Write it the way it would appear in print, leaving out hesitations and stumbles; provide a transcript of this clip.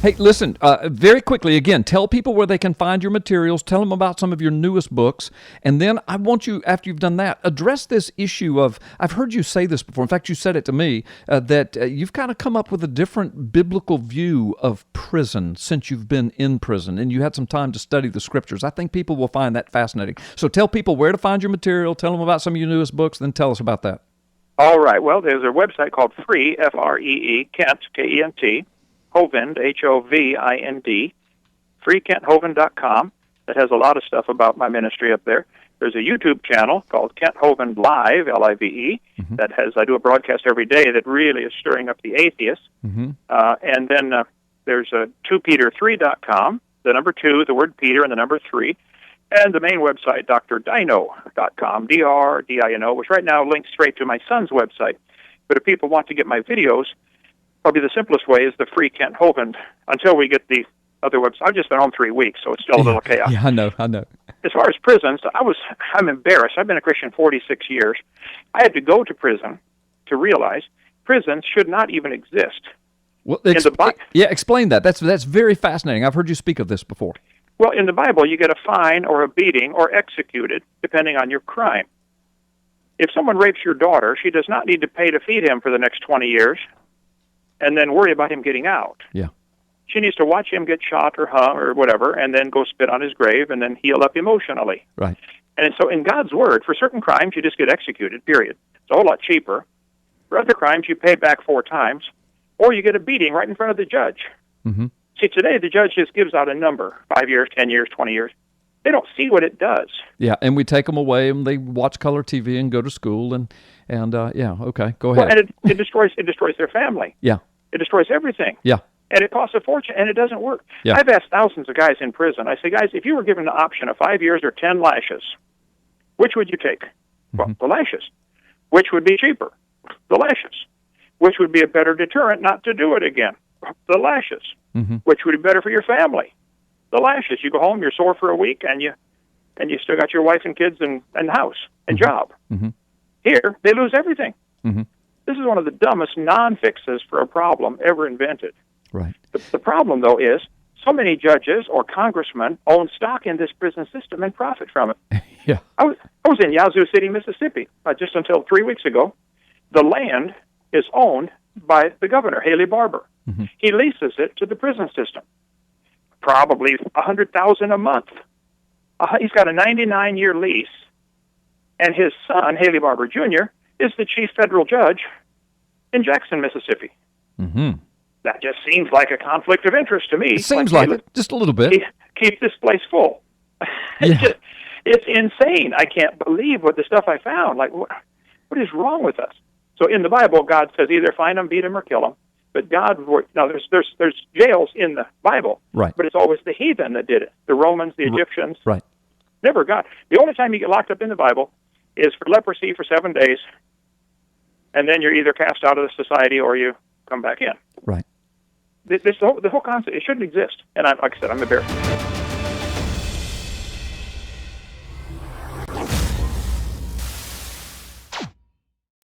Hey, listen, very quickly, again, tell people where they can find your materials, tell them about some of your newest books, and then I want you, after you've done that, address this issue of, I've heard you say this before, in fact, you said it to me, that you've kind of come up with a different biblical view of prison since you've been in prison, and you had some time to study the scriptures. I think people will find that fascinating. So tell people where to find your material, tell them about some of your newest books, then tell us about that. All right. Well, there's a website called Free, F-R-E-E, Kent, K-E-N-T, Hovind, H-O-V-I-N-D, freekenthovind.com. That has a lot of stuff about my ministry up there. There's a YouTube channel called Kent Hovind Live, L-I-V-E, that has, I do a broadcast every day that really is stirring up the atheists. And then there's 2peter3.com, the number 2, the word Peter, and the number 3. And the main website, drdino.com, D-R-D-I-N-O, which right now links straight to my son's website. But if people want to get my videos, probably the simplest way is the Free Kent Hovind until we get the other website. I've just been home 3 weeks, so it's still a little chaos. Yeah, I know. As far as prisons, I'm embarrassed. I've been a Christian 46 years. I had to go to prison to realize prisons should not even exist. Well, explain that. That's very fascinating. I've heard you speak of this before. Well, in the Bible, you get a fine or a beating or executed, depending on your crime. If someone rapes your daughter, she does not need to pay to feed him for the next 20 years and then worry about him getting out. Yeah. She needs to watch him get shot or hung or whatever and then go spit on his grave and then heal up emotionally. Right. And so in God's Word, for certain crimes, you just get executed, period. It's a whole lot cheaper. For other crimes, you pay back 4 times, or you get a beating right in front of the judge. Mm-hmm. See, today the judge just gives out a number, 5 years, 10 years, 20 years. They don't see what it does. Yeah, and we take them away, and they watch color TV and go to school, and yeah, okay, go ahead. Well, and it destroys their family. Yeah. It destroys everything. Yeah. And it costs a fortune, and it doesn't work. Yeah. I've asked thousands of guys in prison. I say, guys, if you were given the option of 5 years or 10 lashes, which would you take? Well, the lashes. Which would be cheaper? The lashes. Which would be a better deterrent not to do it again? The lashes. Which would be better for your family? The lashes. You go home, you're sore for a week, and you still got your wife and kids and house and job. Here, they lose everything. This is one of the dumbest non-fixes for a problem ever invented. Right. The problem, though, is so many judges or congressmen own stock in this prison system and profit from it. Yeah. I was in Yazoo City, Mississippi, just until 3 weeks ago. The land is owned by the governor, Haley Barbour. He leases it to the prison system, probably $100,000 a month. He's got a 99-year lease, and his son, Haley Barbour Jr., is the chief federal judge in Jackson, Mississippi. That just seems like a conflict of interest to me. It seems like it, just a little bit. Keep this place full. It's insane. I can't believe what the stuff I found. Like, what is wrong with us? So in the Bible, God says either find them, beat them, or kill them. But there's jails in the Bible, right? But it's always the heathen that did it. The Romans, the Egyptians, right? Never God. The only time you get locked up in the Bible is for leprosy for 7 days, and then you're either cast out of the society or you come back in. Right. The whole concept, it shouldn't exist. And like I said, I'm embarrassed.